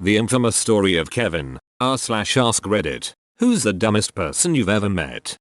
The infamous story of Kevin, r/ask Reddit. Who's the dumbest person you've ever met?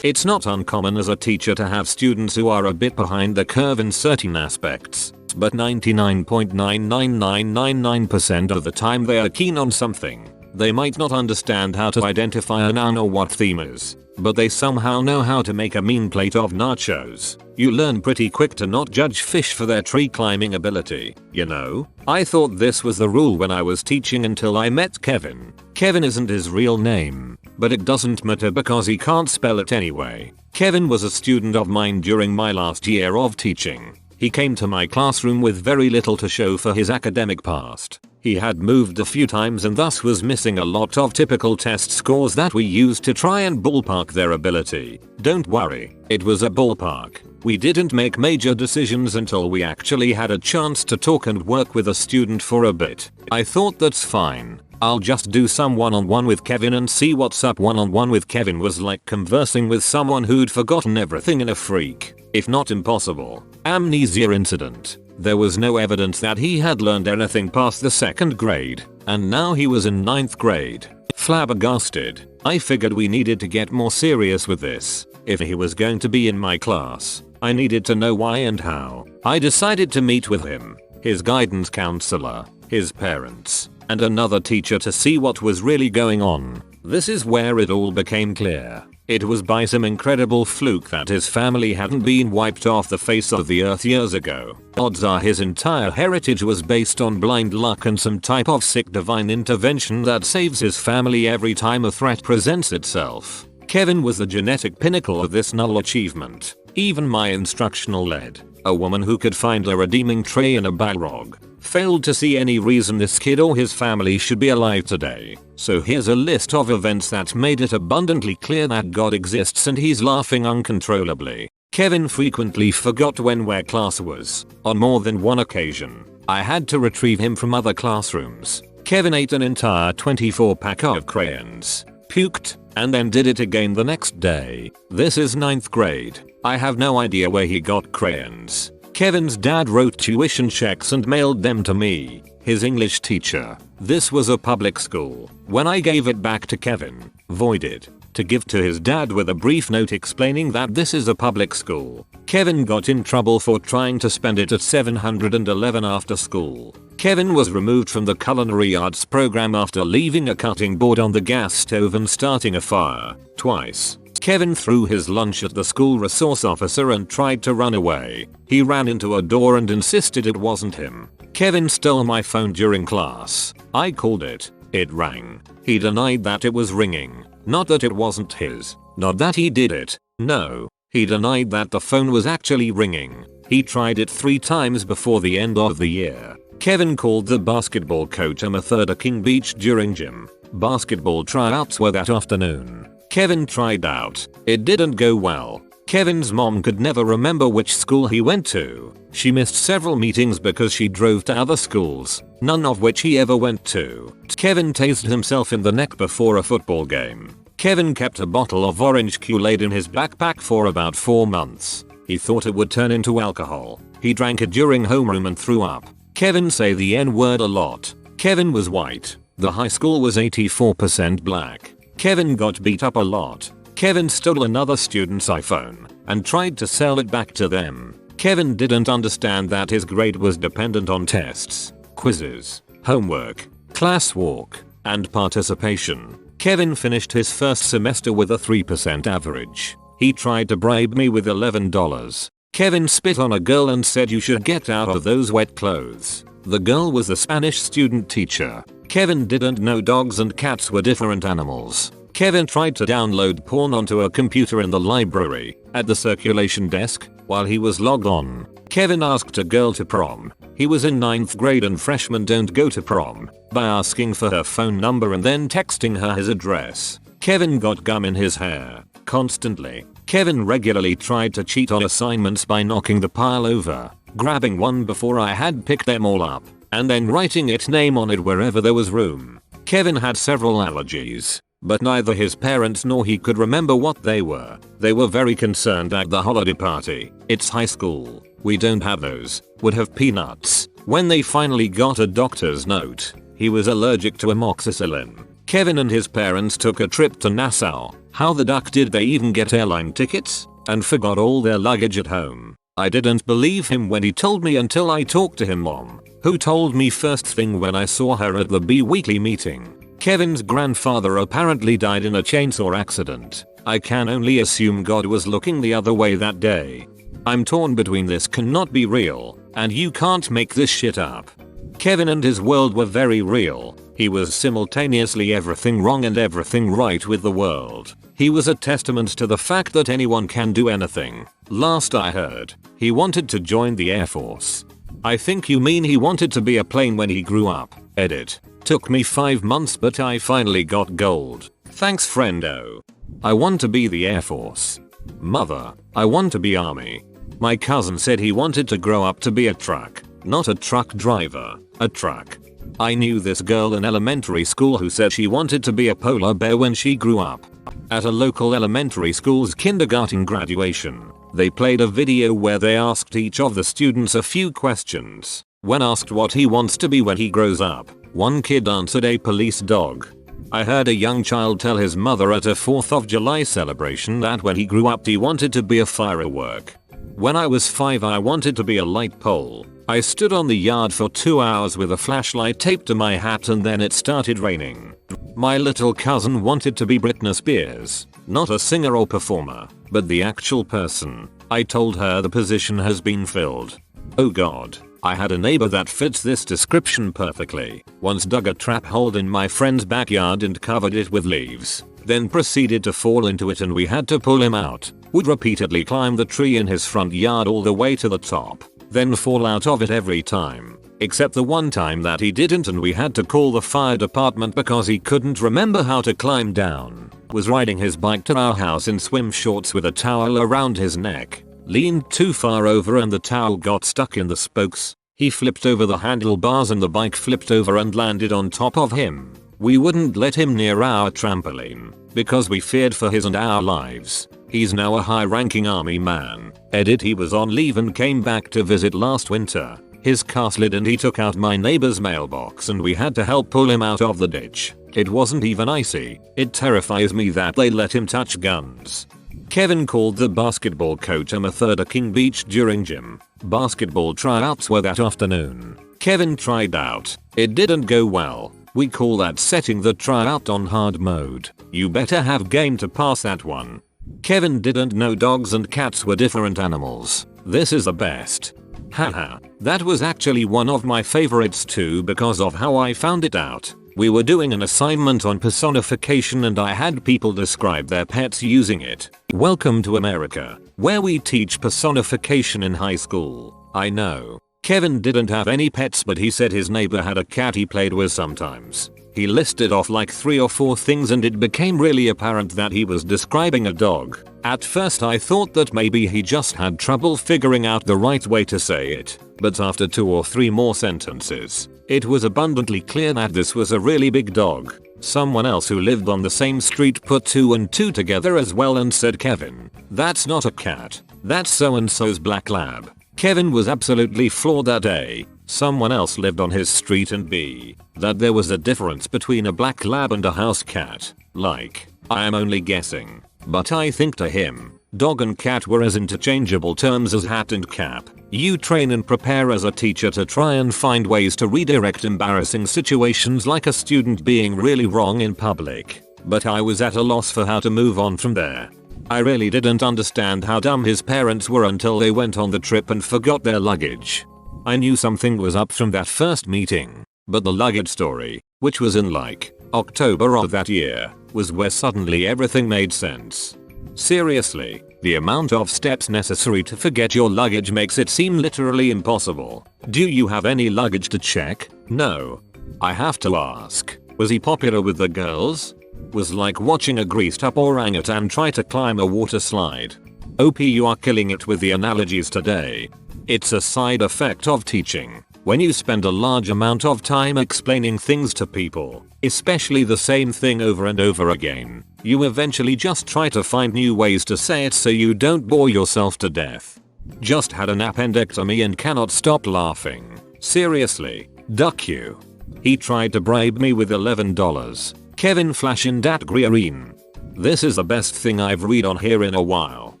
It's not uncommon as a teacher to have students who are a bit behind the curve in certain aspects, but 99.99999% of the time they are keen on something. They might not understand how to identify a noun or what theme is, but they somehow know how to make a mean plate of nachos. You learn pretty quick to not judge fish for their tree climbing ability, you know? I thought this was the rule when I was teaching until I met Kevin. Kevin isn't his real name, but it doesn't matter because he can't spell it anyway. Kevin was a student of mine during my last year of teaching. He came to my classroom with very little to show for his academic past. He had moved a few times and thus was missing a lot of typical test scores that we used to try and ballpark their ability. Don't worry, it was a ballpark. We didn't make major decisions until we actually had a chance to talk and work with a student for a bit. I thought that's fine. I'll just do some one-on-one with Kevin and see what's up. One-on-one with Kevin was like conversing with someone who'd forgotten everything in a freak, if not impossible, amnesia incident. There was no evidence that he had learned anything past the 2nd grade, and now he was in 9th grade. Flabbergasted, I figured we needed to get more serious with this. If he was going to be in my class, I needed to know why and how. I decided to meet with him, his guidance counselor, his parents, and another teacher to see what was really going on. This is where it all became clear. It was by some incredible fluke that his family hadn't been wiped off the face of the earth years ago. Odds are his entire heritage was based on blind luck and some type of sick divine intervention that saves his family every time a threat presents itself. Kevin was the genetic pinnacle of this null achievement. Even my instructional lead, a woman who could find a redeeming trait in a Balrog, failed to see any reason this kid or his family should be alive today. So here's a list of events that made it abundantly clear that God exists, and he's laughing uncontrollably. Kevin frequently forgot where class was. On more than one occasion, I had to retrieve him from other classrooms. Kevin ate an entire 24-pack of crayons, puked, and then did it again the next day. This is 9th grade. I have no idea where he got crayons. Kevin's dad wrote tuition checks and mailed them to me, his English teacher. This was a public school. When I gave it back to Kevin, voided, to give to his dad with a brief note explaining that this is a public school, Kevin got in trouble for trying to spend it at 711 after school. Kevin was removed from the culinary arts program after leaving a cutting board on the gas stove and starting a fire, twice. Kevin threw his lunch at the school resource officer and tried to run away. He ran into a door and insisted it wasn't him. Kevin stole my phone during class. I called it. It rang. He denied that it was ringing. Not that it wasn't his. Not that he did it. No. He denied that the phone was actually ringing. He tried it 3 times before the end of the year. Kevin called the basketball coach a method at King Beach during gym. Basketball tryouts were that afternoon. Kevin tried out. It didn't go well. Kevin's mom could never remember which school he went to. She missed several meetings because she drove to other schools, none of which he ever went to. Kevin tased himself in the neck before a football game. Kevin kept a bottle of orange Kool-Aid in his backpack for about 4 months. He thought it would turn into alcohol. He drank it during homeroom and threw up. Kevin say the N-word a lot. Kevin was white. The high school was 84% black. Kevin got beat up a lot. Kevin stole another student's iPhone and tried to sell it back to them. Kevin didn't understand that his grade was dependent on tests, quizzes, homework, class walk, and participation. Kevin finished his first semester with a 3% average. He tried to bribe me with $11. Kevin spit on a girl and said, "You should get out of those wet clothes." The girl was a Spanish student teacher. Kevin didn't know dogs and cats were different animals. Kevin tried to download porn onto a computer in the library, at the circulation desk, while he was logged on. Kevin asked a girl to prom. He was in 9th grade and freshmen don't go to prom, by asking for her phone number and then texting her his address. Kevin got gum in his hair, constantly. Kevin regularly tried to cheat on assignments by knocking the pile over, grabbing one before I had picked them all up, and then writing its name on it wherever there was room. Kevin had several allergies, but neither his parents nor he could remember what they were. They were very concerned at the holiday party. "It's high school. We don't have those. Would have peanuts." When they finally got a doctor's note, He was allergic to amoxicillin. Kevin and his parents took a trip to Nassau. How the duck did they even get airline tickets? And forgot all their luggage at home. I didn't believe him when he told me until I talked to him mom, who told me first thing when I saw her at the B weekly meeting. Kevin's grandfather apparently died in a chainsaw accident. I can only assume God was looking the other way that day. I'm torn between this cannot be real, and you can't make this shit up. Kevin and his world were very real. He was simultaneously everything wrong and everything right with the world. He was a testament to the fact that anyone can do anything. Last I heard, he wanted to join the Air Force. I think you mean he wanted to be a plane when he grew up. Edit. Took me 5 months but I finally got gold. Thanks friendo. I want to be the Air Force. Mother, I want to be Army. My cousin said he wanted to grow up to be a truck. Not a truck driver, a truck. I knew this girl in elementary school who said she wanted to be a polar bear when she grew up. At a local elementary school's kindergarten graduation, they played a video where they asked each of the students a few questions. When asked what he wants to be when he grows up, one kid answered a police dog. I heard a young child tell his mother at a 4th of July celebration that when he grew up he wanted to be a firework. When I was 5 I wanted to be a light pole. I stood on the yard for 2 hours with a flashlight taped to my hat and then it started raining. My little cousin wanted to be Britney Spears, not a singer or performer, but the actual person. I told her the position has been filled. Oh god, I had a neighbor that fits this description perfectly. Once dug a trap hole in my friend's backyard and covered it with leaves, then proceeded to fall into it and we had to pull him out. Would repeatedly climb the tree in his front yard all the way to the top, then fall out of it every time. Except the one time that he didn't and we had to call the fire department because he couldn't remember how to climb down. Was riding his bike to our house in swim shorts with a towel around his neck. Leaned too far over and the towel got stuck in the spokes. He flipped over the handlebars and the bike flipped over and landed on top of him. We wouldn't let him near our trampoline because we feared for his and our lives. He's now a high-ranking army man. Edit. He was on leave and came back to visit last winter. His car slid and he took out my neighbor's mailbox and we had to help pull him out of the ditch. It wasn't even icy. It terrifies me that they let him touch guns. Kevin called the basketball coach a method at King Beach during gym. Basketball tryouts were that afternoon. Kevin tried out. It didn't go well. We call that setting the tryout on hard mode. You better have game to pass that one. Kevin didn't know dogs and cats were different animals. This is the best. Haha, that was actually one of my favorites too because of how I found it out. We were doing an assignment on personification and I had people describe their pets using it. Welcome to America, where we teach personification in high school. I know. Kevin didn't have any pets but he said his neighbor had a cat he played with sometimes. He listed off like 3 or 4 things and it became really apparent that he was describing a dog. At first I thought that maybe he just had trouble figuring out the right way to say it, but after 2 or 3 more sentences, it was abundantly clear that this was a really big dog. Someone else who lived on the same street put 2 and 2 together as well and said, Kevin, that's not a cat, that's so and so's black lab. Kevin was absolutely floored that A, someone else lived on his street and B, that there was a difference between a black lab and a house cat. Like, I am only guessing, but I think to him, dog and cat were as interchangeable terms as hat and cap. You train and prepare as a teacher to try and find ways to redirect embarrassing situations like a student being really wrong in public. But I was at a loss for how to move on from there. I really didn't understand how dumb his parents were until they went on the trip and forgot their luggage. I knew something was up from that first meeting, but the luggage story, which was in like October of that year, was where suddenly everything made sense. Seriously, the amount of steps necessary to forget your luggage makes it seem literally impossible. Do you have any luggage to check? No. I have to ask, was he popular with the girls? Was like watching a greased up orangutan try to climb a water slide. OP, you are killing it with the analogies today. It's a side effect of teaching. When you spend a large amount of time explaining things to people, especially the same thing over and over again, you eventually just try to find new ways to say it so you don't bore yourself to death. Just had an appendectomy and cannot stop laughing. Seriously, duck you. He tried to bribe me with $11. Kevin flashing dat green. This is the best thing I've read on here in a while.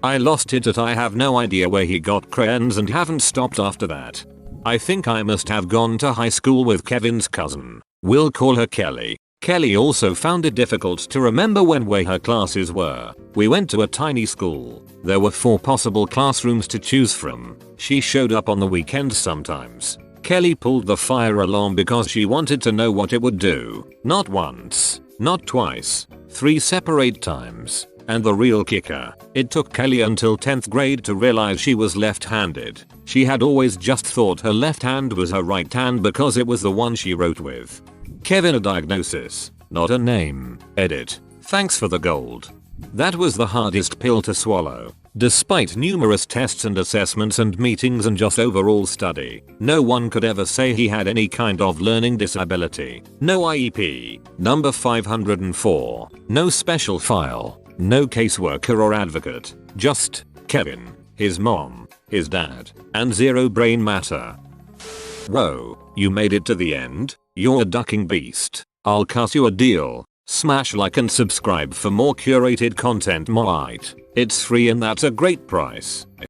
I lost it at I have no idea where he got crayons and haven't stopped after that. I think I must have gone to high school with Kevin's cousin. We'll call her Kelly. Kelly also found it difficult to remember where her classes were. We went to a tiny school. There were 4 possible classrooms to choose from. She showed up on the weekends sometimes. Kelly pulled the fire alarm because she wanted to know what it would do. Not once, not twice, 3 separate times. And the real kicker, it took Kelly until 10th grade to realize she was left-handed. She had always just thought her left hand was her right hand because it was the one she wrote with. Kevin, a diagnosis, not a name. Edit. Thanks for the gold. That was the hardest pill to swallow. Despite numerous tests and assessments and meetings and just overall study, no one could ever say he had any kind of learning disability. No IEP. Number 504. No special file. No caseworker or advocate. Just Kevin, his mom, his dad, and zero brain matter. Whoa, you made it to the end? You're a ducking beast. I'll cut you a deal. Smash like and subscribe for more curated content. It's free and that's a great price.